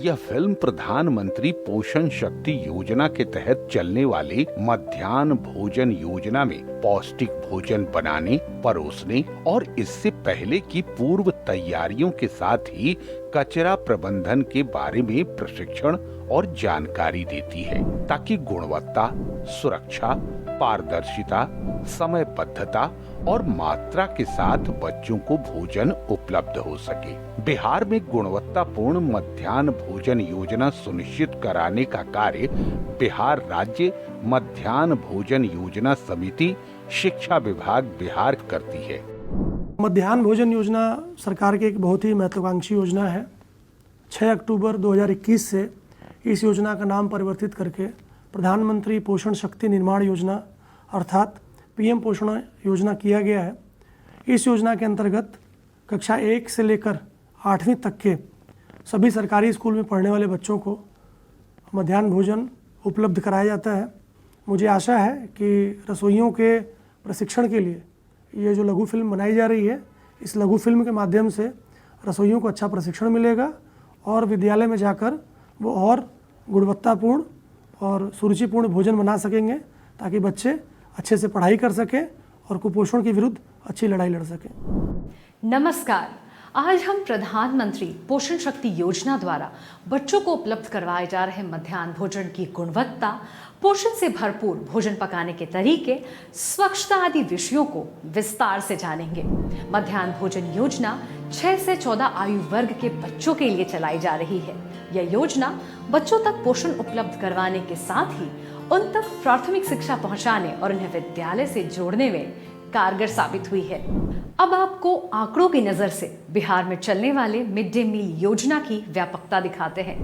यह फिल्म प्रधानमंत्री पोषण शक्ति योजना के तहत चलने वाले मध्याह्न भोजन योजना में पौष्टिक भोजन बनाने, परोसने और इससे पहले की पूर्व तैयारियों के साथ ही कचरा प्रबंधन के बारे में प्रशिक्षण और जानकारी देती है, ताकि गुणवत्ता, सुरक्षा, पारदर्शिता, समयबद्धता और मात्रा के साथ बच्चों को भोजन उपलब्ध हो सके। बिहार में गुणवत्तापूर्ण मध्याह्न भोजन योजना सुनिश्चित कराने का कार्य बिहार राज्य मध्याह्न भोजन योजना समिति, शिक्षा विभाग बिहार करती है। मध्याह्न भोजन योजना सरकार की एक बहुत ही महत्वाकांक्षी योजना है। 6 अक्टूबर 2021 से इस योजना का नाम परिवर्तित करके प्रधानमंत्री पोषण शक्ति निर्माण योजना अर्थात पीएम पोषण योजना किया गया है। इस योजना के अंतर्गत कक्षा 1 से लेकर 8वीं तक के सभी सरकारी स्कूल में पढ़ने वाले बच्चों को मध्याह्न भोजन उपलब्ध कराया जाता है। मुझे आशा है कि रसोइयों के प्रशिक्षण के लिए ये जो लघु फिल्म बनाई जा रही है, इस लघु फिल्म के माध्यम से रसोइयों को अच्छा प्रशिक्षण मिलेगा और विद्यालय में जाकर वो और गुणवत्तापूर्ण और सुरुचिपूर्ण भोजन बना सकेंगे, ताकि बच्चे अच्छे से पढ़ाई कर सकें और कुपोषण के विरुद्ध अच्छी लड़ाई लड़ सकें। नमस्कार, आज हम प्रधानमंत्री पोषण शक्ति योजना द्वारा बच्चों को उपलब्ध करवाए जा रहे मध्याह्न भोजन की गुणवत्ता, पोषण से भरपूर भोजन पकाने के तरीके, स्वच्छता आदि विषयों को विस्तार से जानेंगे। मध्याह्न भोजन योजना 6 से 14 आयु वर्ग के बच्चों के लिए चलाई जा रही है। यह योजना बच्चों तक पोषण उपलब्ध करवाने के साथ ही उन तक प्राथमिक शिक्षा पहुंचाने और उन्हें विद्यालय से जोड़ने में कारगर साबित हुई है। अब आपको आंकड़ों की नजर से बिहार में चलने वाले मिड डे मील योजना की व्यापकता दिखाते हैं।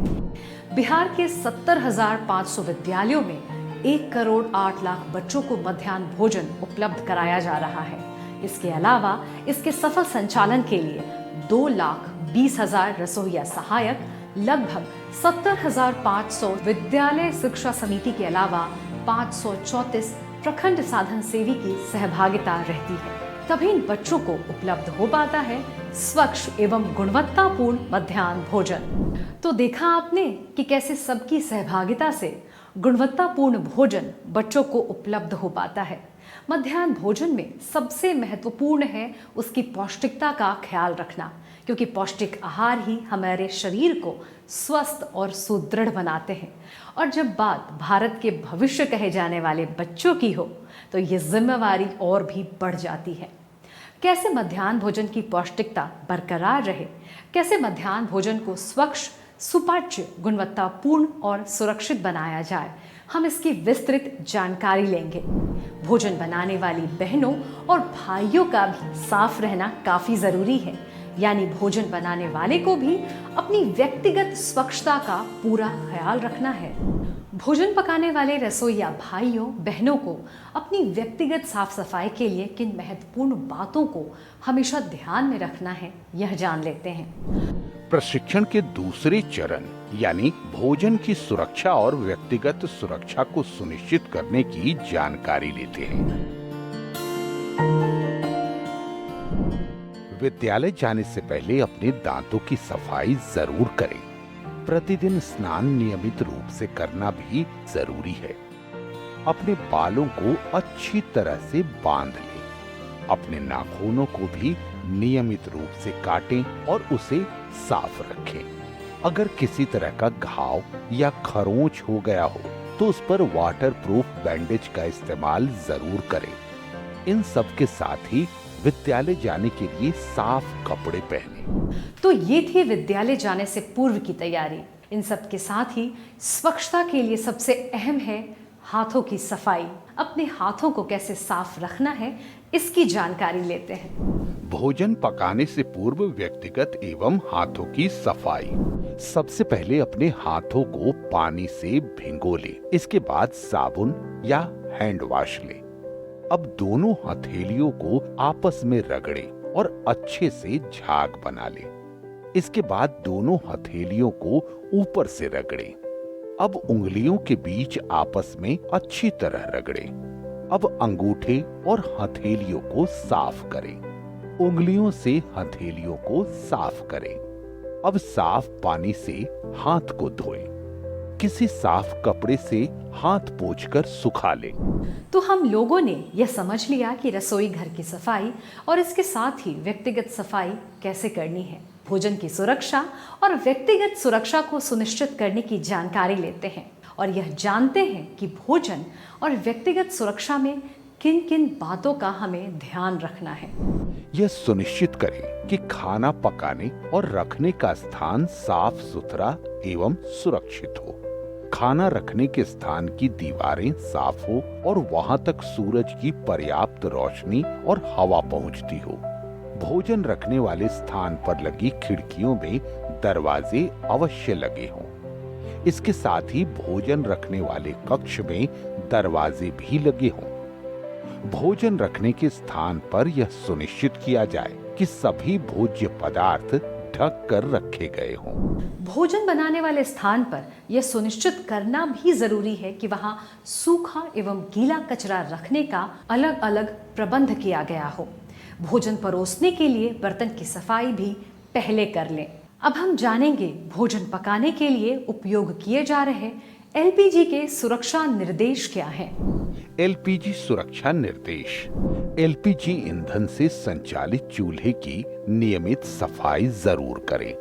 बिहार के 70,500 विद्यालयों में 1 करोड़ 8 लाख बच्चों को मध्याह्न भोजन उपलब्ध कराया जा रहा है। इसके अलावा इसके सफल संचालन के लिए 2,20,000 रसोइया सहायक, लगभग 70,500 विद्यालय शिक्षा समिति के अलावा 534 प्रखंड साधन सेवी की सहभागिता रहती है। तभी इन बच्चों को उपलब्ध हो पाता है स्वच्छ एवं गुणवत्तापूर्ण मध्याह्न भोजन। तो देखा आपने कि कैसे सबकी सहभागिता से गुणवत्तापूर्ण भोजन बच्चों को उपलब्ध हो पाता है। मध्याह्न भोजन में सबसे महत्वपूर्ण है उसकी पौष्टिकता का ख्याल रखना, क्योंकि पौष्टिक आहार ही हमारे शरीर को स्वस्थ और सुदृढ़ बनाते हैं। और जब बात भारत के भविष्य कहे जाने वाले बच्चों की हो, तो ये जिम्मेवारी और भी बढ़ जाती है। कैसे मध्याह्न भोजन की पौष्टिकता बरकरार रहे, कैसे मध्याह्न भोजन को स्वच्छ, सुपाच्य, गुणवत्तापूर्ण और सुरक्षित बनाया जाए, हम इसकी विस्तृत जानकारी लेंगे। भोजन बनाने वाली बहनों और भाइयों का भी साफ रहना काफी जरूरी है, यानी भोजन बनाने वाले को भी अपनी व्यक्तिगत स्वच्छता का पूरा ख्याल रखना है। भोजन पकाने वाले रसोइया भाइयों बहनों को अपनी व्यक्तिगत साफ सफाई के लिए किन महत्वपूर्ण बातों को हमेशा ध्यान में रखना है, यह जान लेते हैं। प्रशिक्षण के दूसरे चरण यानी भोजन की सुरक्षा और व्यक्तिगत सुरक्षा को सुनिश्चित करने की जानकारी लेते हैं। विद्यालय जाने से पहले अपने दांतों की सफाई जरूर करें। प्रतिदिन स्नान नियमित रूप से करना भी जरूरी है। अपने बालों को अच्छी तरह से बांध लें। अपने नाखूनों को भी नियमित रूप से काटें और उसे साफ रखें। अगर किसी तरह का घाव या खरोंच हो गया हो तो उस पर वाटरप्रूफ बैंडेज का इस्तेमाल जरूर करें। इन सब के साथ ही विद्यालय जाने के लिए साफ कपड़े पहने। तो ये थी विद्यालय जाने से पूर्व की तैयारी। इन सब के साथ ही स्वच्छता के लिए सबसे अहम है हाथों की सफाई। अपने हाथों को कैसे साफ रखना है, इसकी जानकारी लेते हैं। भोजन पकाने से पूर्व व्यक्तिगत एवं हाथों की सफाई। सबसे पहले अपने हाथों को पानी से भिगो ले। इसके बाद साबुन या हैंड वॉश ले। अब दोनों हथेलियों को आपस में रगड़ें और अच्छे से झाग बना ले। इसके बाद दोनों हथेलियों को ऊपर से रगड़ें। अब उंगलियों के बीच आपस में अच्छी तरह रगड़ें। अब अंगूठे और हथेलियों को साफ करें। उंगलियों से हथेलियों को साफ करें। अब साफ पानी से हाथ को धोएं। किसी साफ कपड़े से हाथ पोंछकर सुखा लें। तो हम लोगों ने यह समझ लिया कि रसोई घर की सफाई और इसके साथ ही व्यक्तिगत सफाई कैसे करनी है। भोजन की सुरक्षा और व्यक्तिगत सुरक्षा को सुनिश्चित करने की जानकारी लेते हैं और यह जानते हैं कि भोजन और व्यक्तिगत सुरक्षा में किन किन बातों का हमें ध्यान रखना है। यह सुनिश्चित करें कि खाना पकाने और रखने का स्थान साफ सुथरा एवं सुरक्षित हो। खाना रखने के स्थान की दीवारें साफ हो और वहां तक सूरज की पर्याप्त रोशनी और हवा पहुंचती हो। भोजन रखने वाले स्थान पर लगी खिड़कियों में दरवाजे अवश्य लगे हों। इसके साथ ही भोजन रखने वाले कक्ष में दरवाजे भी लगे हों। भोजन रखने के स्थान पर यह सुनिश्चित किया जाए कि सभी भोज्य पदार्थ ढक कर रखे गए हों। भोजन बनाने वाले स्थान पर यह सुनिश्चित करना भी जरूरी है कि वहां सूखा एवं गीला कचरा रखने का अलग अलग प्रबंध किया गया हो। भोजन परोसने के लिए बर्तन की सफाई भी पहले कर लें। अब हम जानेंगे भोजन पकाने के लिए उपयोग किए जा रहे एलपीजी के सुरक्षा निर्देश क्या हैं। एलपीजी सुरक्षा निर्देश। एलपीजी ईंधन से संचालित चूल्हे की नियमित सफाई जरूर करें।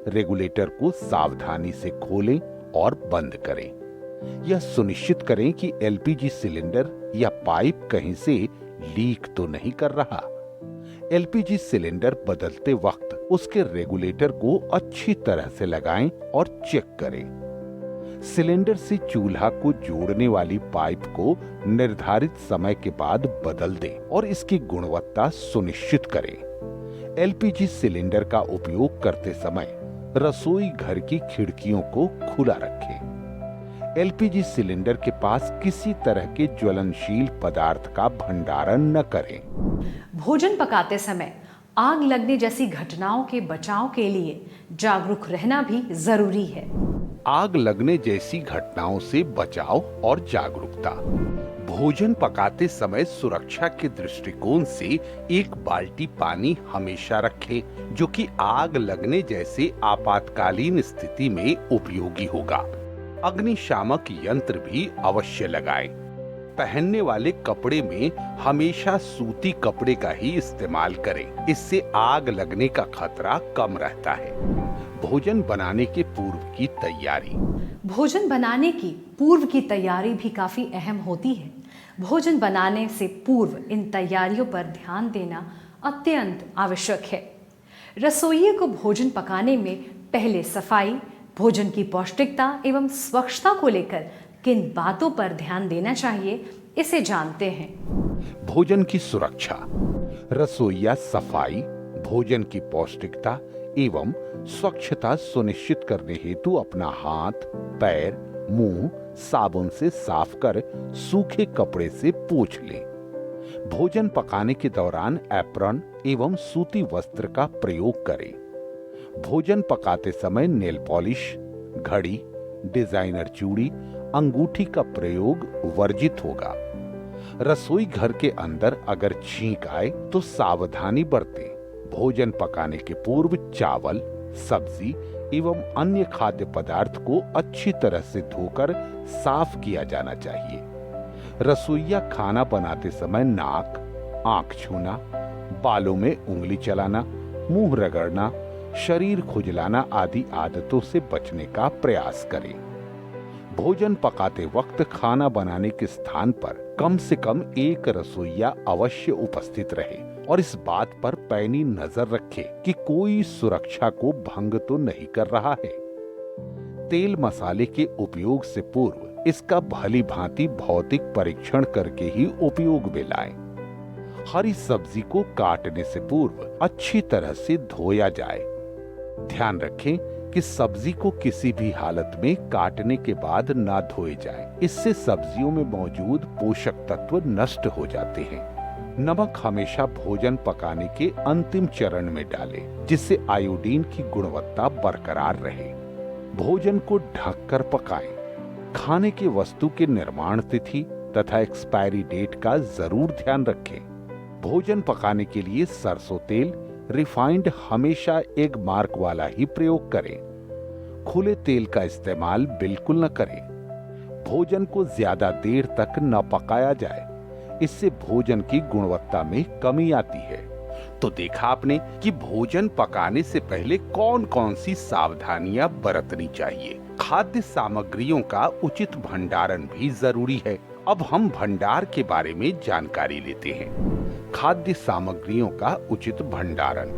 रेगुलेटर को सावधानी से खोलें और बंद करें। यह सुनिश्चित करें कि एलपीजी सिलेंडर या पाइप कहीं से लीक तो नहीं कर रहा। एलपीजी सिलेंडर बदलते वक्त उसके रेगुलेटर को अच्छी तरह से लगाएं और चेक करें। सिलेंडर से चूल्हा को जोड़ने वाली पाइप को निर्धारित समय के बाद बदल दें और इसकी गुणवत्ता सुनिश्चित करें। एलपीजी सिलेंडर का उपयोग करते समय रसोई घर की खिड़कियों को खुला रखें। एलपीजी सिलेंडर के पास किसी तरह के ज्वलनशील पदार्थ का भंडारण न करें। भोजन पकाते समय आग लगने जैसी घटनाओं के बचाव के लिए जागरूक रहना भी जरूरी है। आग लगने जैसी घटनाओं से बचाव और जागरूकता। भोजन पकाते समय सुरक्षा के दृष्टिकोण से एक बाल्टी पानी हमेशा रखें, जो कि आग लगने जैसे आपातकालीन स्थिति में उपयोगी होगा। अग्निशामक यंत्र भी अवश्य लगाएं। पहनने वाले कपड़े में हमेशा सूती कपड़े का ही इस्तेमाल करें। इससे आग लगने का खतरा कम रहता है। भोजन बनाने के पूर्व की तैयारी। भोजन बनाने की पूर्व की तैयारी भी काफी अहम होती है। भोजन बनाने से पूर्व इन तैयारियों पर ध्यान देना अत्यंत आवश्यक है। रसोइये को भोजन पकाने में पहले सफाई, भोजन की पौष्टिकता एवं स्वच्छता को लेकर किन बातों पर ध्यान देना चाहिए, इसे जानते हैं। भोजन की सुरक्षा। रसोइया सफाई, भोजन की पौष्टिकता एवं स्वच्छता सुनिश्चित करने हेतु अपना हाथ, पैर, मुंह साबुन से साफ कर सूखे कपड़े से पोंछ लें। भोजन पकाने के दौरान एप्रन एवं सूती वस्त्र का प्रयोग करें। भोजन पकाते समय नेल पॉलिश, घड़ी, डिजाइनर चूड़ी, अंगूठी का प्रयोग वर्जित होगा। रसोई घर के अंदर अगर छींक आए तो सावधानी बरतें। भोजन पकाने के पूर्व चावल, सब्जी एवं अन्य खाद्य पदार्थ को अच्छी तरह से धोकर साफ किया जाना चाहिए। रसोइया खाना बनाते समय नाक, आंख छूना, बालों में उंगली चलाना, मुंह रगड़ना, शरीर खुजलाना आदि आदतों से बचने का प्रयास करें। भोजन पकाते वक्त खाना बनाने के स्थान पर कम से कम एक रसोइया अवश्य उपस्थित रहे और इस बात पर पैनी नजर रखे कि कोई सुरक्षा को भंग तो नहीं कर रहा है। तेल मसाले के उपयोग से पूर्व इसका भली भांति भौतिक परीक्षण करके ही उपयोग में लाएं। हरी सब्जी को काटने से पूर्व अच्छी तरह से धोया जाए। ध्यान रखें कि सब्जी को किसी भी हालत में काटने के बाद ना धोए जाए। इससे सब्जियों में मौजूद पोषक तत्व नष्ट हो जाते हैं। नमक हमेशा भोजन पकाने के अंतिम चरण में डालें, जिससे आयोडीन की गुणवत्ता बरकरार रहे। भोजन को ढककर पकाएं। खाने की वस्तु के निर्माण तिथि तथा एक्सपायरी डेट का जरूर ध्यान रखें। भोजन पकाने के लिए सरसों तेल, रिफाइंड हमेशा एक मार्क वाला ही प्रयोग करें। खुले तेल का इस्तेमाल बिल्कुल न करें। भोजन को ज्यादा देर तक न पकाया जाए, इससे भोजन की गुणवत्ता में कमी आती है। तो देखा आपने कि भोजन पकाने से पहले कौन कौन सी सावधानियां बरतनी चाहिए। खाद्य सामग्रियों का उचित भंडारण भी जरूरी है। अब हम भंडार के बारे में जानकारी लेते हैं। खाद्य सामग्रियों का उचित भंडारण।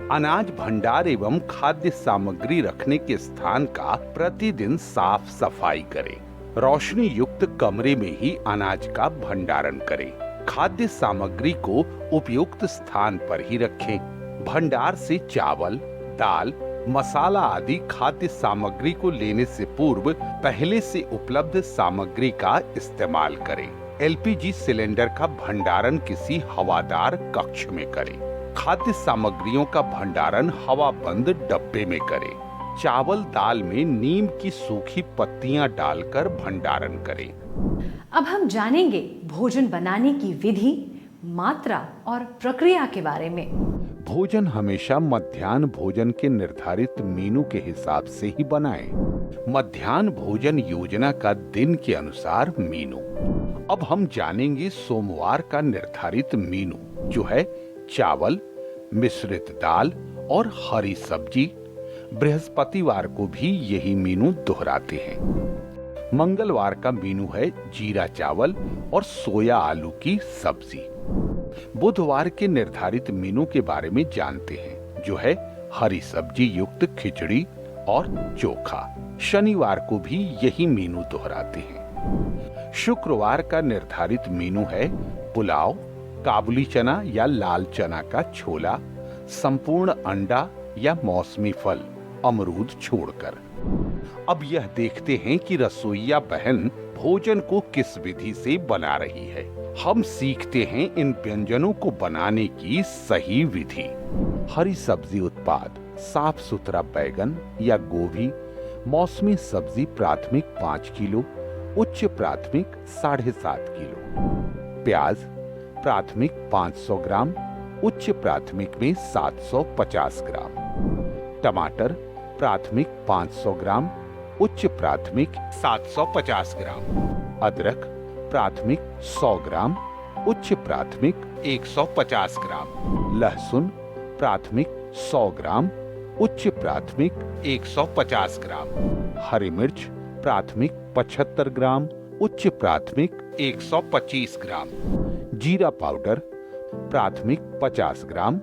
अनाज भंडार एवं खाद्य सामग्री रखने के स्थान का प्रतिदिन साफ सफाई करें। रोशनी युक्त कमरे में ही अनाज का भंडारण करें। खाद्य सामग्री को उपयुक्त स्थान पर ही रखें। भंडार से चावल, दाल, मसाला आदि खाद्य सामग्री को लेने से पूर्व पहले से उपलब्ध सामग्री का इस्तेमाल करें। एलपीजी सिलेंडर का भंडारण किसी हवादार कक्ष में करें। खाद्य सामग्रियों का भंडारण हवा बंद डब्बे में करें। चावल दाल में नीम की सूखी पत्तियां डालकर भंडारण करें। अब हम जानेंगे भोजन बनाने की विधि, मात्रा और प्रक्रिया के बारे में। भोजन हमेशा मध्याह्न भोजन के निर्धारित मेनू के हिसाब से ही बनाएं। मध्याह्न भोजन योजना का दिन के अनुसार मेनू। अब हम जानेंगे सोमवार का निर्धारित मेनू, जो है चावल, मिश्रित दाल और हरी सब्जी। बृहस्पतिवार को भी यही मेनू दोहराते हैं। मंगलवार का मेनू है जीरा चावल और सोया आलू की सब्जी। बुधवार के निर्धारित मेनू के बारे में जानते हैं, जो है हरी सब्जी युक्त खिचड़ी और चोखा। शनिवार को भी यही मेनू दोहराते हैं। शुक्रवार का निर्धारित मेनू है पुलाव, काबुली चना या लाल चना का छोला, संपूर्ण अंडा या मौसमी फल, अमरूद छोड़कर। अब यह देखते हैं कि रसोइया बहन भोजन को किस विधि से बना रही है। हम सीखते हैं इन व्यंजनों को बनाने की सही विधि। हरी सब्जी उत्पाद: साफ सुथरा बैगन या गोभी, मौसमी सब्जी प्राथमिक 5 किलो, उच्च प्राथमिक 7.5 किलो। प्याज प्राथमिक 500 ग्राम, उच्च प्राथमिक में 750 ग्राम। टमाटर प्राथमिक 500 ग्राम, उच्च प्राथमिक 750 ग्राम। अदरक प्राथमिक 100 ग्राम, उच्च प्राथमिक 150 ग्राम। लहसुन प्राथमिक 100 ग्राम, उच्च प्राथमिक 150 ग्राम। हरी मिर्च प्राथमिक 75 ग्राम, उच्च प्राथमिक 125 ग्राम। जीरा पाउडर प्राथमिक 50 ग्राम,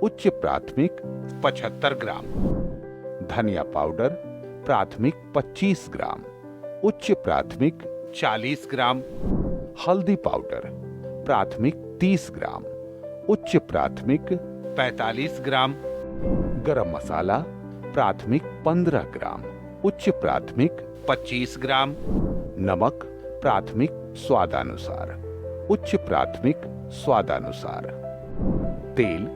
उच्च प्राथमिक 75 ग्राम। धनिया पाउडर प्राथमिक 25 ग्राम, उच्च प्राथमिक 40 ग्राम। हल्दी पाउडर प्राथमिक 30 ग्राम, उच्च प्राथमिक 45 ग्राम। गरम मसाला प्राथमिक 15 ग्राम, उच्च प्राथमिक 25 ग्राम। नमक प्राथमिक स्वादानुसार, उच्च प्राथमिक स्वादानुसार। तेल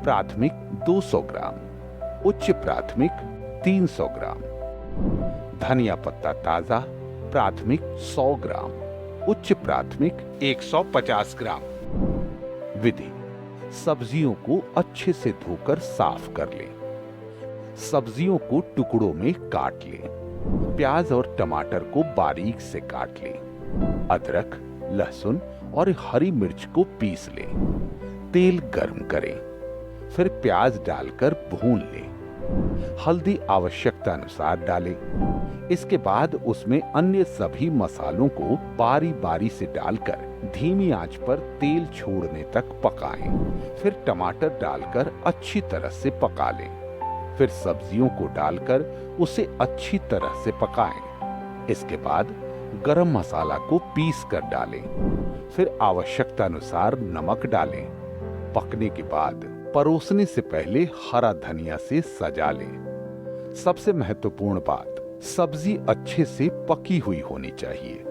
प्राथमिक 200 ग्राम, उच्च प्राथमिक 300 ग्राम। धनिया पत्ता ताजा प्राथमिक 100 ग्राम, उच्च प्राथमिक 150 ग्राम। विधि: सब्जियों को अच्छे से धोकर साफ कर लें। सब्जियों को टुकड़ों में काट लें। प्याज और टमाटर को बारीक से काट लें। अदरक, लहसुन और हरी मिर्च को पीस लें। तेल गर्म करें, फिर प्याज डालकर भून लें। हल्दी आवश्यकता अनुसार डालें। इसके बाद उसमें अन्य सभी मसालों को बारी बारी से डालकर धीमी आंच पर तेल छोड़ने तक पकाएं। फिर टमाटर डालकर अच्छी तरह से पका लें। फिर सब्जियों को डालकर उसे अच्छी तरह से पकाएं। इसके बाद गरम मसाला को पीस कर डालें। फिर आवश्यकता अनुसार नमक डालें। पकने के बाद परोसने से पहले हरा धनिया से सजा लें। सबसे महत्वपूर्ण बात, सब्जी अच्छे से पकी हुई होनी चाहिए।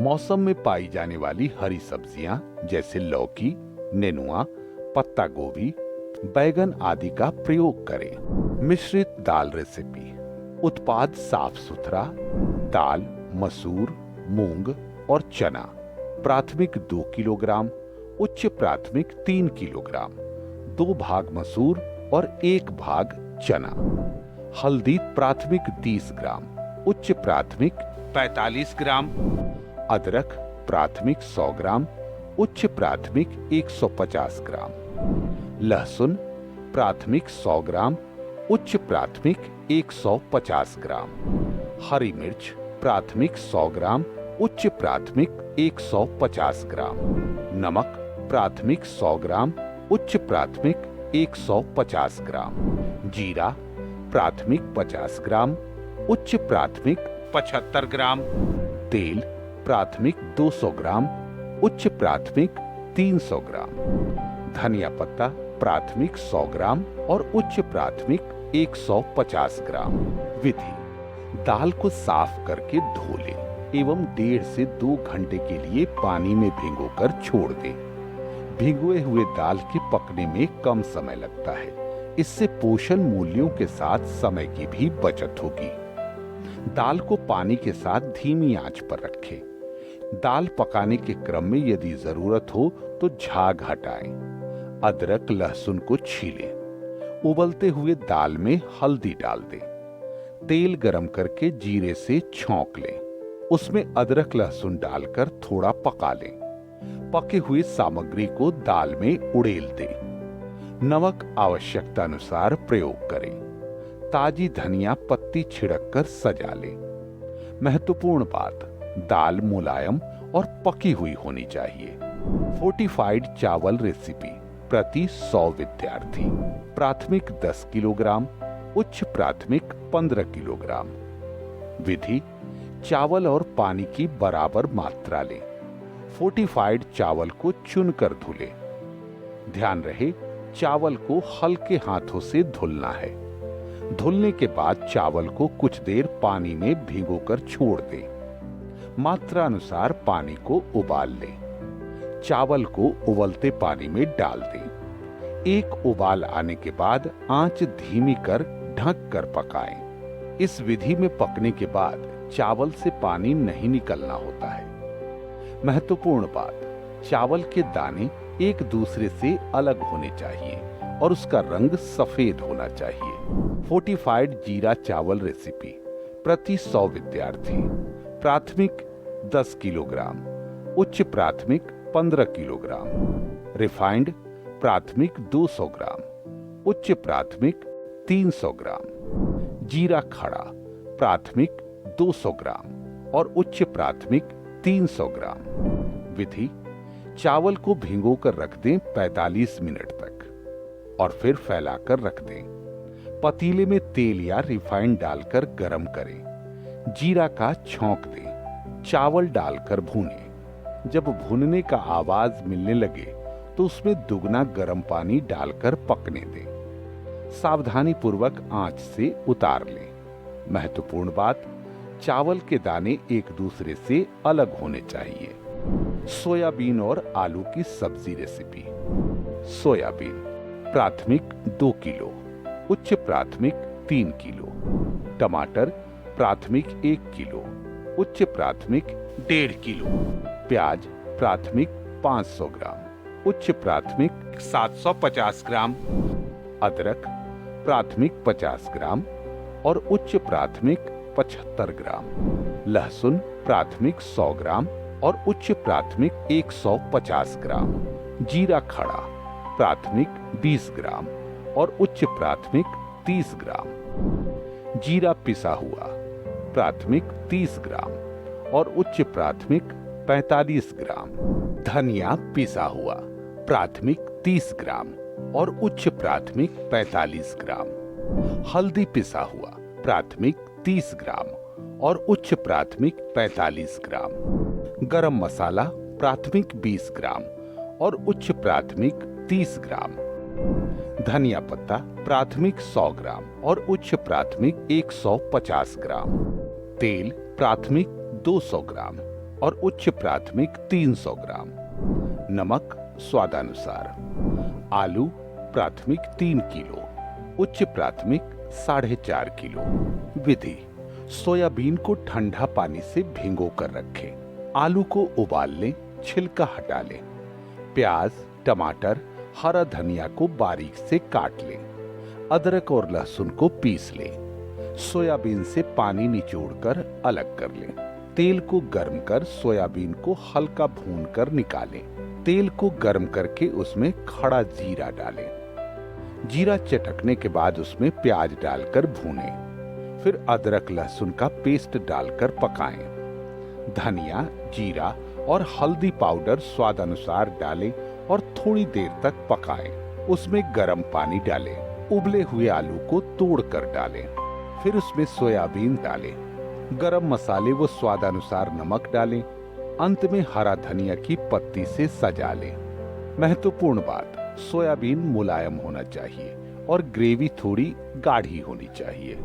मौसम में पाई जाने वाली हरी सब्जियां जैसे लौकी, नेनुआ, पत्ता गोभी, बैगन आदि का प्रयोग करें। मिश्रित दाल रेसिपी: उत्पाद साफ सुथरा दाल, मसूर, मूंग और चना प्राथमिक 2 किलोग्राम, उच्च प्राथमिक 3 किलोग्राम। 2 भाग मसूर और 1 भाग चना। हल्दी प्राथमिक 30 ग्राम, उच्च प्राथमिक 45 ग्राम। अदरक प्राथमिक 100 ग्राम, उच्च प्राथमिक 150 ग्राम। लहसुन प्राथमिक 100 ग्राम, उच्च प्राथमिक 150 ग्राम। हरी मिर्च प्राथमिक 100 ग्राम, उच्च प्राथमिक 150 ग्राम। नमक प्राथमिक 100 ग्राम, उच्च प्राथमिक 150 ग्राम। जीरा प्राथमिक 50 ग्राम, उच्च प्राथमिक 75 ग्राम। तेल प्राथमिक 200 ग्राम, उच्च प्राथमिक 300 ग्राम। धनिया पत्ता प्राथमिक 100 ग्राम और उच्च प्राथमिक 150 ग्राम। विधि: दाल को साफ करके धो लें एवं 1.5 से 2 घंटे के लिए पानी में भिगोकर छोड़ दें। भिगोए हुए दाल के पकने में कम समय लगता है। इससे पोषण मूल्यों के साथ समय की भी बचत होगी। दाल को पानी के साथ धीमी आंच पर रखें। दाल पकाने के क्रम में यदि जरूरत हो तो झाग हटाएं। अदरक लहसुन को छीलें। उबलते हुए दाल में हल्दी डाल दें। तेल गरम करके जीरे से छौंक लें। उसमें अदरक लहसुन डालकर थोड़ा पका लें। पके हुए सामग्री को दाल में उड़ेल दें। नमक आवश्यकता अनुसार प्रयोग करें। ताजी धनिया पत्ती छिड़क कर सजा लें। महत्वपूर्ण बात: दाल मुलायम और पकी हुई होनी चाहिए। फोर्टिफाइड चावल रेसिपी प्रति 100 विद्यार्थी। प्राथमिक 10 किलोग्राम, उच्च प्राथमिक 15 किलोग्राम। विधि: चावल और पानी की बराबर मात्रा लें। फोर्टिफाइड चावल को चुनकर धुलें। ध्यान रहे, चावल को हल्के हाथों से धुलना है। धुलने के बाद चावल को कुछ देर पानी में भिगोकर छोड़ दें। मात्रा अनुसार पानी को उबाल लें। चावल को उबलते पानी में डाल दें। एक उबाल आने के बाद आंच धीमी कर ढक कर पकाएं। इस विधि में पकने के बाद चावल से पानी नहीं निकलना होता है। महत्वपूर्ण बात: चावल के दाने एक दूसरे से अलग होने चाहिए और उसका रंग सफेद होना चाहिए। फोर्टिफाइड जीरा चावल रेसिपी प्रति 100 विद्यार्थी। प्राथमिक 10 किलोग्राम, उच्च प्राथमिक 15 किलोग्राम। रिफाइंड प्राथमिक 200 ग्राम, उच्च प्राथमिक 300 ग्राम। जीरा खड़ा प्राथमिक 200 ग्राम और उच्च प्राथमिक 300 ग्राम। विधि: चावल को भिगोकर रख दें 45 मिनट तक और फिर फैलाकर रख दें। पतीले में तेल या रिफाइंड डालकर गरम करें। जीरा का छौंक दें। चावल डालकर भूनें। जब भूनने का आवाज मिलने लगे तो उसमें दुगना गर्म पानी डालकर पकने दें। सावधानी पूर्वक आंच से उतार लें। महत्वपूर्ण बात: चावल के दाने एक दूसरे से अलग होने चाहिए। सोयाबीन और आलू की सब्जी रेसिपी। सोयाबीन प्राथमिक 2 किलो, उच्च प्राथमिक 3 किलो। टमाटर प्राथमिक 1 किलो, उच्च प्राथमिक 1.5 किलो। प्याज प्राथमिक 500 ग्राम, उच्च प्राथमिक 750 ग्राम। अदरक प्राथमिक 50 ग्राम और उच्च प्राथमिक 75 ग्राम। लहसुन प्राथमिक 100 ग्राम और उच्च प्राथमिक 150 ग्राम। जीरा खड़ा प्राथमिक 20 ग्राम और उच्च प्राथमिक 30 ग्राम। जीरा पिसा हुआ प्राथमिक 30 ग्राम और उच्च प्राथमिक 45 ग्राम। धनिया पिसा हुआ प्राथमिक 30 ग्राम और उच्च प्राथमिक 45 ग्राम। हल्दी पिसा हुआ प्राथमिक 30 ग्राम और उच्च प्राथमिक 45 ग्राम। गरम मसाला प्राथमिक 20 ग्राम और उच्च प्राथमिक 30 ग्राम। धनिया पत्ता प्राथमिक 100 ग्राम और उच्च प्राथमिक 150 ग्राम। तेल प्राथमिक 200 ग्राम और उच्च प्राथमिक 300 ग्राम। नमक स्वादानुसार। आलू प्राथमिक 3 किलो, उच्च प्राथमिक 4.5 किलो। विधि: सोयाबीन को ठंडा पानी से भिगो कर रखें। आलू को उबाल लें, छिलका हटा लें। प्याज, टमाटर, हरा धनिया को बारीक से काट लें। अदरक और लहसुन को पीस लें। सोयाबीन से पानी निचोड़कर अलग कर लें। तेल को गर्म कर सोयाबीन को हल्का भूनकर निकालें। तेल को गर्म करके उसमें खड़ा जीरा डालें। जीरा चटकने के बाद उसमें प्याज डालकर भूनें। फिर अदरक लहसुन का पेस्ट डालकर पकाएं। धनिया, जीरा और हल्दी पाउडर स्वाद अनुसार डालें और थोड़ी देर तक पकाएं। उसमें गर्म पानी डालें। उबले हुए आलू को तोड़कर डालें। फिर उसमें सोयाबीन डालें। गरम मसाले व स्वादानुसार नमक डालें। अंत में हरा धनिया की पत्ती से सजा लें। महत्वपूर्ण बात, सोयाबीन मुलायम होना चाहिए और ग्रेवी थोड़ी गाढ़ी होनी चाहिए।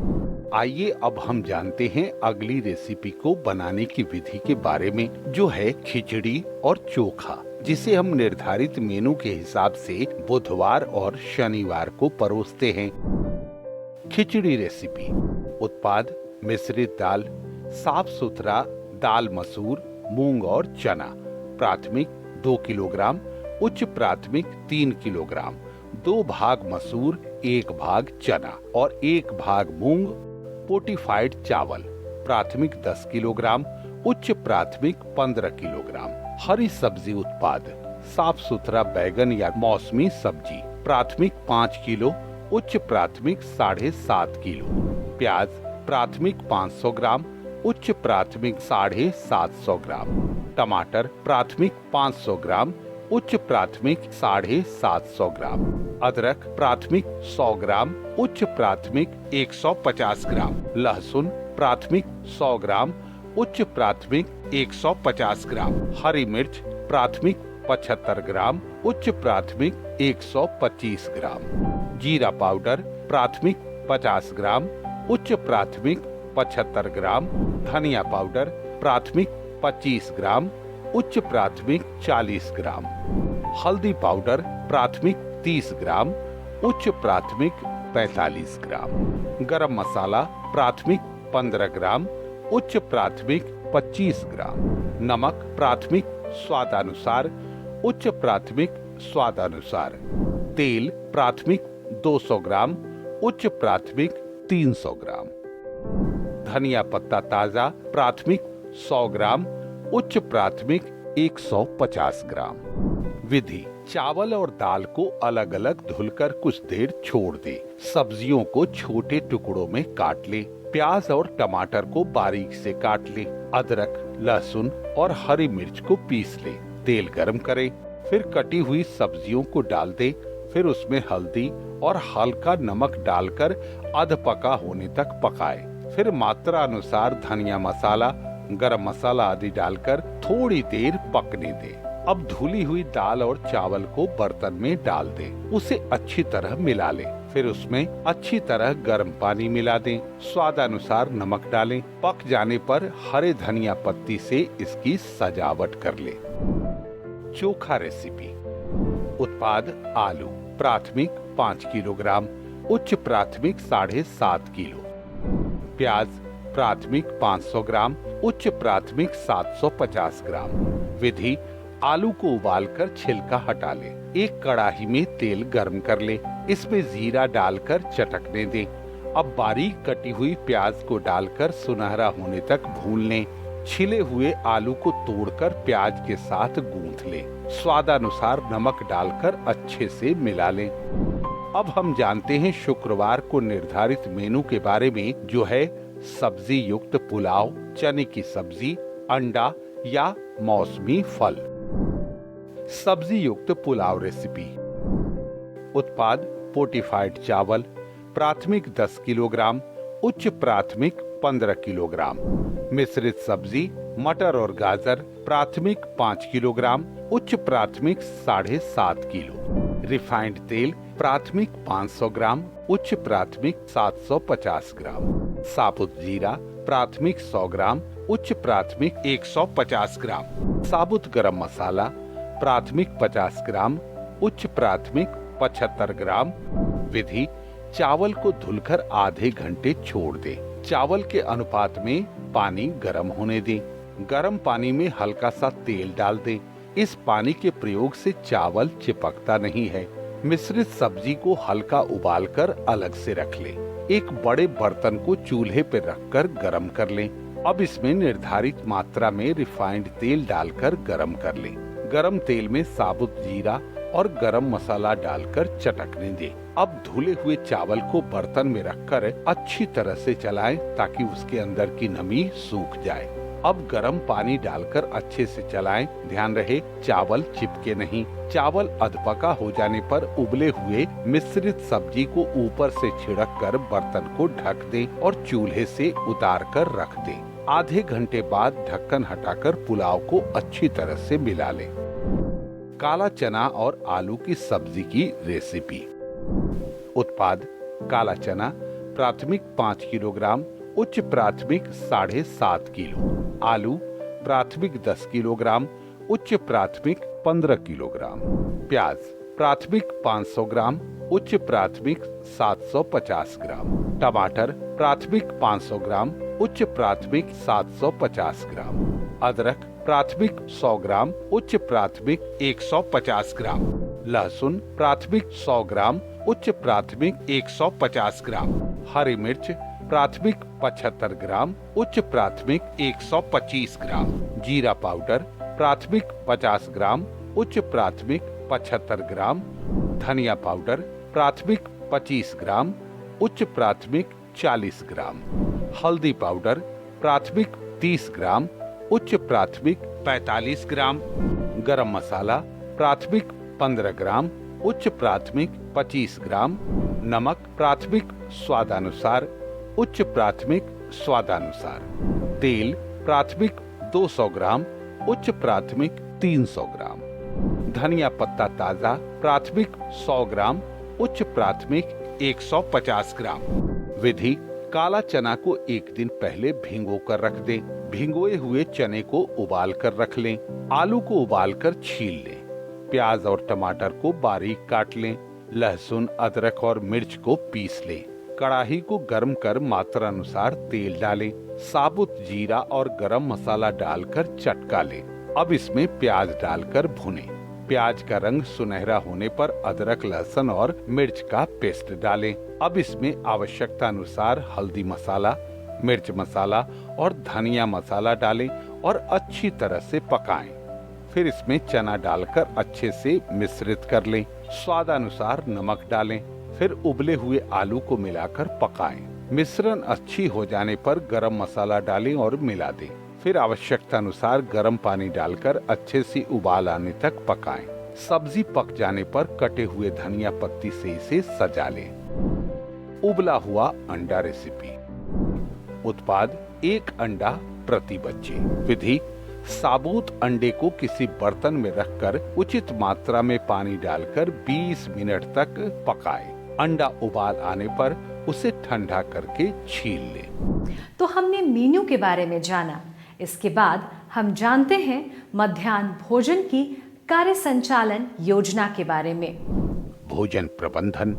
आइए अब हम जानते हैं अगली रेसिपी को बनाने की विधि के बारे में, जो है खिचड़ी और चोखा, जिसे हम निर्धारित मेनू के हिसाब से बुधवार और शनिवार को परोसते हैं। खिचड़ी रेसिपी। उत्पाद: मिश्रित दाल, साफ सुथरा दाल मसूर, मूंग और चना। प्राथमिक 2 किलोग्राम, उच्च प्राथमिक 3 किलोग्राम। 2 भाग मसूर, 1 भाग चना और 1 भाग मूंग। फोर्टिफाइड चावल। प्राथमिक 10 किलोग्राम, उच्च प्राथमिक 15 किलोग्राम। हरी सब्जी उत्पाद: साफ सुथरा बैगन या मौसमी सब्जी। प्राथमिक 5 किलो, उच्च प्राथमिक 7.5 किलो। प्याज प्राथमिक 500 ग्राम, उच्च प्राथमिक 750 ग्राम। टमाटर प्राथमिक 500 ग्राम, उच्च प्राथमिक 750 ग्राम। अदरक प्राथमिक 100 ग्राम, उच्च प्राथमिक 150 ग्राम। लहसुन प्राथमिक 100 ग्राम, उच्च प्राथमिक 150 ग्राम। हरी मिर्च प्राथमिक 75 ग्राम, उच्च प्राथमिक 125 ग्राम। जीरा पाउडर प्राथमिक 50 ग्राम, उच्च प्राथमिक 75 ग्राम। धनिया पाउडर प्राथमिक 25 ग्राम, उच्च प्राथमिक 40 ग्राम। हल्दी पाउडर प्राथमिक 30 ग्राम, उच्च प्राथमिक 45 ग्राम। गरम मसाला प्राथमिक 15 ग्राम, उच्च प्राथमिक 25 ग्राम। नमक प्राथमिक स्वादानुसार, उच्च प्राथमिक स्वादानुसार। तेल प्राथमिक 200 ग्राम, उच्च प्राथमिक 300 ग्राम। धनिया पत्ता ताजा प्राथमिक 100 ग्राम, उच्च प्राथमिक 150 ग्राम। विधि: चावल और दाल को अलग अलग धुलकर कुछ देर छोड़ दे। सब्जियों को छोटे टुकड़ों में काट ले। प्याज और टमाटर को बारीक से काट ले। अदरक, लहसुन और हरी मिर्च को पीस ले। तेल गरम करे, फिर कटी हुई सब्जियों को डाल दे। फिर उसमें हल्दी और हल्का नमक डालकर अध पका होने तक पकाए। फिर मात्रा अनुसार धनिया मसाला, गरम मसाला आदि डालकर थोड़ी देर पकने दे। अब धुली हुई दाल और चावल को बर्तन में डाल दे। उसे अच्छी तरह मिला ले। फिर उसमें अच्छी तरह गर्म पानी मिला दें। स्वादानुसार नमक डालें। पक जाने पर हरे धनिया पत्ती से इसकी सजावट कर ले। चोखा रेसिपी। उत्पाद: आलू प्राथमिक 5 किलोग्राम, उच्च प्राथमिक 7.5 किलो। प्याज प्राथमिक 500 ग्राम, उच्च प्राथमिक 750 ग्राम। विधि: आलू को उबालकर छिलका हटा ले। एक कड़ाही में तेल गर्म कर ले। इसमें जीरा डालकर चटकने दें। अब बारीक कटी हुई प्याज को डालकर सुनहरा होने तक भून लें। छिले हुए आलू को तोड़कर प्याज के साथ गूंथ लें। स्वादानुसार नमक डालकर अच्छे से मिला लें। अब हम जानते हैं शुक्रवार को निर्धारित मेनू के बारे में, जो है सब्जी युक्त पुलाव, चने की सब्जी, अंडा या मौसमी फल। सब्जी युक्त पुलाव रेसिपी। उत्पाद: फोर्टिफाइड चावल प्राथमिक 10 किलोग्राम, उच्च प्राथमिक 15 किलोग्राम। मिश्रित सब्जी: मटर और गाजर प्राथमिक 5 किलोग्राम, उच्च प्राथमिक 7.5 किलो। रिफाइंड तेल प्राथमिक 500 ग्राम, उच्च प्राथमिक 750 ग्राम। साबुत जीरा प्राथमिक 100 ग्राम, उच्च प्राथमिक 150 ग्राम। साबुत गरम मसाला प्राथमिक 50 ग्राम, उच्च प्राथमिक 75 ग्राम। विधि: चावल को धुलकर आधे घंटे छोड़ दे। चावल के अनुपात में पानी गर्म होने दें। गर्म पानी में हल्का सा तेल डाल दें। इस पानी के प्रयोग से चावल चिपकता नहीं है। मिश्रित सब्जी को हल्का उबालकर अलग से रख लें। एक बड़े बर्तन को चूल्हे पर रखकर गरम कर लें। अब इसमें निर्धारित मात्रा में रिफाइंड तेल डालकर गरम कर लें। गरम तेल में साबुत जीरा और गरम मसाला डालकर चटकने दें। अब धुले हुए चावल को बर्तन में रखकर अच्छी तरह से चलाएं ताकि उसके अंदर की नमी सूख जाए। अब गरम पानी डालकर अच्छे से चलाएं। ध्यान रहे चावल चिपके नहीं। चावल अधपका हो जाने पर उबले हुए मिश्रित सब्जी को ऊपर से छिड़क कर बर्तन को ढक दें और चूल्हे से उतार कर रख दें। आधे घंटे बाद ढक्कन हटाकर पुलाव को अच्छी तरह से मिला लें। काला चना और आलू की सब्जी की रेसिपी। उत्पाद: काला चना प्राथमिक 5 किलोग्राम, उच्च प्राथमिक 7.5 किलो। आलू प्राथमिक 10 किलोग्राम, उच्च प्राथमिक 15 किलोग्राम। प्याज प्राथमिक 500 ग्राम, उच्च प्राथमिक 750 ग्राम। टमाटर प्राथमिक 500 ग्राम, उच्च प्राथमिक 750 ग्राम। अदरक प्राथमिक 100 ग्राम, उच्च प्राथमिक 150 ग्राम। लहसुन प्राथमिक 100 ग्राम, उच्च प्राथमिक 150 ग्राम। हरी मिर्च प्राथमिक 75 ग्राम, उच्च प्राथमिक 125 ग्राम। जीरा पाउडर प्राथमिक 50 ग्राम, उच्च प्राथमिक 75 ग्राम। धनिया पाउडर प्राथमिक 25 ग्राम, उच्च प्राथमिक 40 ग्राम। हल्दी पाउडर प्राथमिक 30 ग्राम, उच्च प्राथमिक 45 ग्राम। गरम मसाला प्राथमिक 15 ग्राम, उच्च प्राथमिक 25 ग्राम। नमक प्राथमिक स्वादानुसार, उच्च प्राथमिक स्वादानुसार। तेल प्राथमिक 200 ग्राम, उच्च प्राथमिक 300 ग्राम। धनिया पत्ता ताजा प्राथमिक 100 ग्राम, उच्च प्राथमिक 150 ग्राम। विधि: काला चना को एक दिन पहले भिगो कर रख दें। भिगोए हुए चने को उबाल कर रख लें। आलू को उबालकर छील लें। प्याज और टमाटर को बारीक काट लें। लहसुन, अदरक और मिर्च को पीस लें। कढ़ाई को गर्म कर मात्रा अनुसार तेल डालें। साबुत जीरा और गरम मसाला डालकर चटका लें। अब इसमें प्याज डालकर भुनें। प्याज का रंग सुनहरा होने पर अदरक, लहसुन और मिर्च का पेस्ट डालें। अब इसमें आवश्यकता अनुसार हल्दी मसाला, मिर्च मसाला और धनिया मसाला डालें और अच्छी तरह से पकाएं। फिर इसमें चना डालकर अच्छे से मिश्रित कर लें। स्वादानुसार नमक डालें। फिर उबले हुए आलू को मिलाकर पकाएं। मिश्रण अच्छी हो जाने पर गरम मसाला डालें और मिला दें। फिर आवश्यकता अनुसार गर्म पानी डालकर अच्छे से उबाल आने तक पकाएं। सब्जी पक जाने पर कटे हुए धनिया पत्ती से इसे सजा लें। उबला हुआ अंडा रेसिपी। उत्पाद: 1 अंडा प्रति बच्चे। विधि: साबुत अंडे को किसी बर्तन में रखकर उचित मात्रा में पानी डालकर 20 मिनट तक पकाएं। अंडा उबाल आने पर उसे ठंडा करके छील लें। तो हमने मेन्यू के बारे में जाना। इसके बाद हम जानते हैं मध्याह्न भोजन की कार्य संचालन योजना के बारे में। भोजन प्रबंधन: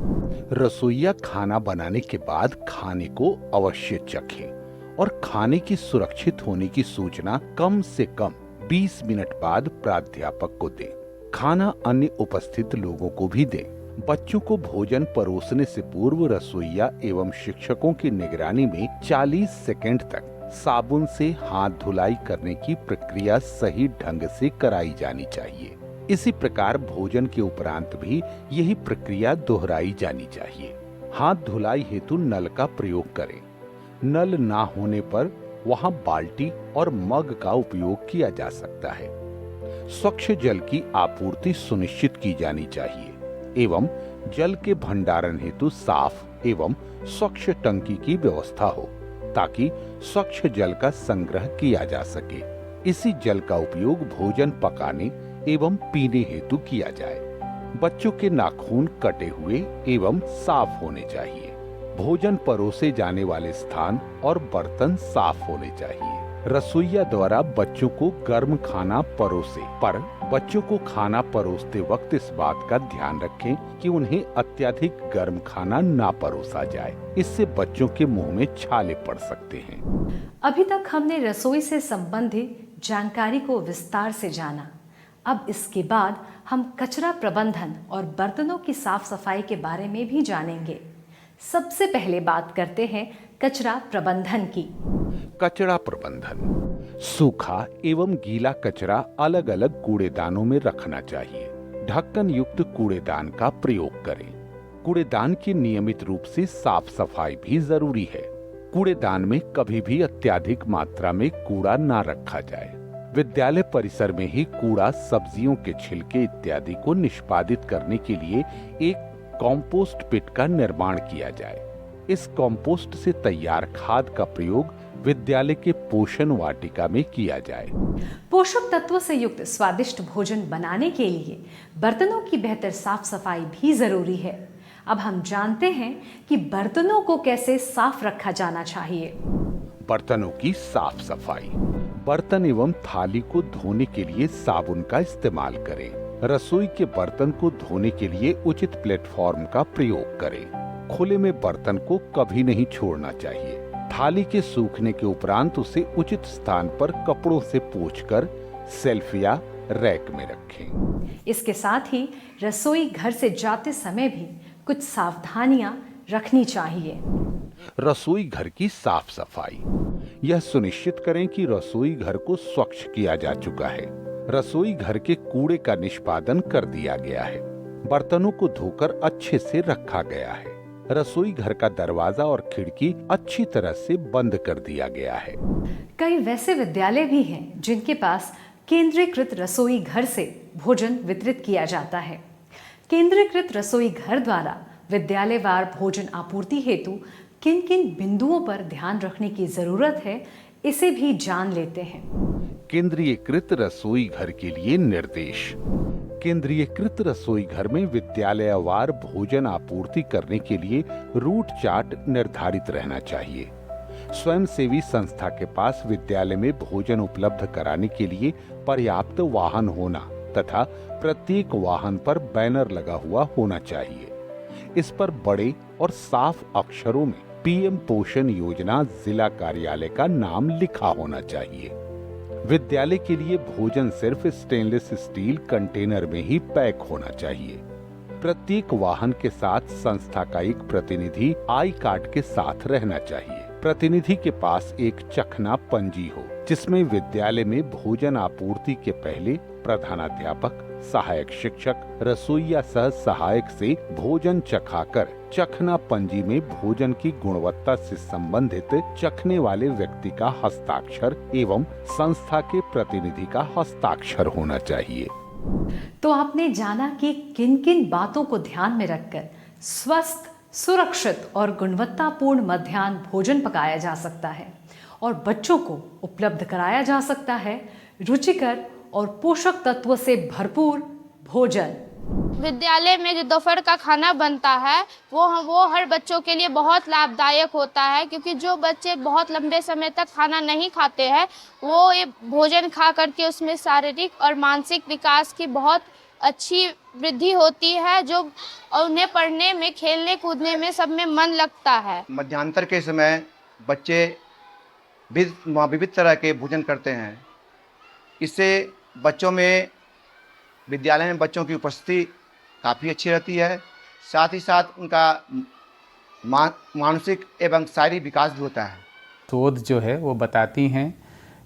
रसोइया खाना बनाने के बाद खाने को अवश्य चखें और खाने की सुरक्षित होने की सूचना कम से कम 20 मिनट बाद प्राध्यापक को दें। खाना अन्य उपस्थित लोगों को भी दें। बच्चों को भोजन परोसने से पूर्व रसोइया एवं शिक्षकों की निगरानी में 40 सेकंड तक साबुन से हाथ धुलाई करने की प्रक्रिया सही ढंग से कराई जानी चाहिए। इसी प्रकार भोजन के उपरांत भी यही प्रक्रिया दोहराई जानी चाहिए। हाथ धुलाई हेतु नल का प्रयोग करें। नल ना होने पर वहां बाल्टी और मग का उपयोग किया जा सकता है। स्वच्छ जल की आपूर्ति सुनिश्चित की जानी चाहिए एवं जल के भंडारण हेतु साफ एवं स्वच्छ टंकी की व्यवस्था हो ताकि स्वच्छ जल का संग्रह किया जा सके। इसी जल का उपयोग भोजन पकाने एवं पीने हेतु किया जाए। बच्चों के नाखून कटे हुए एवं साफ होने चाहिए। भोजन परोसे जाने वाले स्थान और बर्तन साफ होने चाहिए। रसोइया द्वारा बच्चों को गर्म खाना परोसे, पर बच्चों को खाना परोसते वक्त इस बात का ध्यान रखें कि उन्हें अत्यधिक गर्म खाना ना परोसा जाए। इससे बच्चों के मुंह में छाले पड़ सकते हैं। अभी तक हमने रसोई से संबंधित जानकारी को विस्तार से जाना। अब इसके बाद हम कचरा प्रबंधन और बर्तनों की साफ सफाई के बारे में भी जानेंगे। सबसे पहले बात करते हैं कचरा प्रबंधन की। कचरा प्रबंधन। सूखा एवं गीला कचरा अलग अलग कूड़ेदानों में रखना चाहिए। ढक्कन युक्त कूड़ेदान का प्रयोग करें। कूड़ेदान की नियमित रूप से साफ सफाई भी जरूरी है। कूड़ेदान में कभी भी अत्यधिक मात्रा में कूड़ा ना रखा जाए। विद्यालय परिसर में ही कूड़ा, सब्जियों के छिलके इत्यादि को निष्पादित करने के लिए एक कॉम्पोस्ट पिट का निर्माण किया जाए। इस कॉम्पोस्ट से तैयार खाद का प्रयोग विद्यालय के पोषण वाटिका में किया जाए। पोषक तत्वों से युक्त स्वादिष्ट भोजन बनाने के लिए बर्तनों की बेहतर साफ सफाई भी जरूरी है। अब हम जानते हैं कि बर्तनों को कैसे साफ रखा जाना चाहिए। बर्तनों की साफ सफाई। बर्तन एवं थाली को धोने के लिए साबुन का इस्तेमाल करें। रसोई के बर्तन को धोने के लिए उचित प्लेटफॉर्म का प्रयोग करें। खुले में बर्तन को कभी नहीं छोड़ना चाहिए। थाली के सूखने के उपरांत उसे उचित स्थान पर कपड़ों से पोंछकर शेल्फ या रैक में रखें। इसके साथ ही रसोई घर से जाते समय भी कुछ सावधानियां रखनी चाहिए। रसोई घर की साफ सफाई। यह सुनिश्चित करें कि रसोई घर को स्वच्छ किया जा चुका है। रसोई घर के कूड़े का निष्पादन कर दिया गया है। बर्तनों को धोकर अच्छे से रखा गया है। रसोई घर का दरवाजा और खिड़की अच्छी तरह से बंद कर दिया गया है। कई वैसे विद्यालय भी हैं जिनके पास केंद्रीकृत रसोई घर से भोजन वितरित किया जाता है। केंद्रीकृत रसोई घर द्वारा विद्यालयवार भोजन आपूर्ति हेतु किन किन बिंदुओं पर ध्यान रखने की जरूरत है, इसे भी जान लेते हैं। केंद्रीयकृत रसोई घर के लिए निर्देश। केंद्रीयकृत रसोई घर में विद्यालयवार भोजन आपूर्ति करने के लिए रूट चार्ट निर्धारित रहना चाहिए। स्वयंसेवी संस्था के पास विद्यालय में भोजन उपलब्ध कराने के लिए पर्याप्त वाहन होना तथा प्रत्येक वाहन पर बैनर लगा हुआ होना चाहिए। इस पर बड़े और साफ अक्षरों में पीएम पोषण योजना जिला कार्यालय का नाम लिखा होना चाहिए। विद्यालय के लिए भोजन सिर्फ स्टेनलेस स्टील कंटेनर में ही पैक होना चाहिए। प्रत्येक वाहन के साथ संस्था का एक प्रतिनिधि आई कार्ड के साथ रहना चाहिए। प्रतिनिधि के पास एक चखना पंजी हो जिसमें विद्यालय में भोजन आपूर्ति के पहले प्रधानाध्यापक, सहायक शिक्षक, रसोइया सह सहायक से भोजन चखाकर चखना पंजी में भोजन की गुणवत्ता से संबंधित चखने वाले व्यक्ति का हस्ताक्षर एवं संस्था के प्रतिनिधि का हस्ताक्षर होना चाहिए। तो आपने जाना कि किन किन बातों को ध्यान में रखकर स्वस्थ, सुरक्षित और गुणवत्तापूर्ण मध्याह्न भोजन पकाया जा सकता है और बच्चों को उपलब्ध कराया जा सकता है रुचिकर और पोषक तत्वों से भरपूर भोजन। विद्यालय में जो दोपहर का खाना बनता है वो हर बच्चों के लिए बहुत लाभदायक होता है, क्योंकि जो बच्चे बहुत लंबे समय तक खाना नहीं खाते हैं वो ये भोजन खा करके उसमें शारीरिक और मानसिक विकास की बहुत अच्छी वृद्धि होती है, जो उन्हें पढ़ने में, खेलने कूदने में सब में मन लगता है। मध्यांतर के समय बच्चे विविध तरह के भोजन करते हैं। इससे बच्चों में, विद्यालय में बच्चों की उपस्थिति काफ़ी अच्छी रहती है। साथ ही साथ उनका मानसिक एवं शारीरिक विकास भी होता है। शोध जो है वो बताती हैं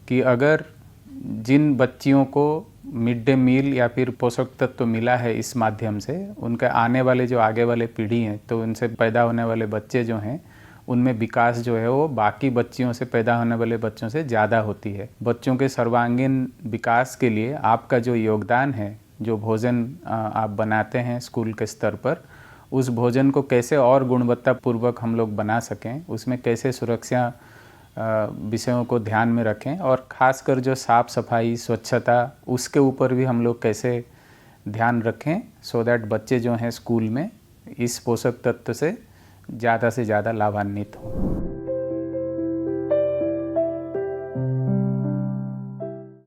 कि अगर जिन बच्चियों को मिड डे मील या फिर पोषक तत्व मिला है इस माध्यम से, उनके आने वाले जो आगे वाले पीढ़ी हैं, तो उनसे पैदा होने वाले बच्चे जो हैं उनमें विकास जो है वो बाकी बच्चियों से पैदा होने वाले बच्चों से ज़्यादा होती है। बच्चों के सर्वांगीण विकास के लिए आपका जो योगदान है, जो भोजन आप बनाते हैं स्कूल के स्तर पर, उस भोजन को कैसे और गुणवत्तापूर्वक हम लोग बना सकें, उसमें कैसे सुरक्षा विषयों को ध्यान में रखें और ख़ासकर जो साफ़ सफाई, स्वच्छता, उसके ऊपर भी हम लोग कैसे ध्यान रखें, सो दैट बच्चे जो हैं स्कूल में इस पोषक तत्व से ज़्यादा लाभान्वित हों।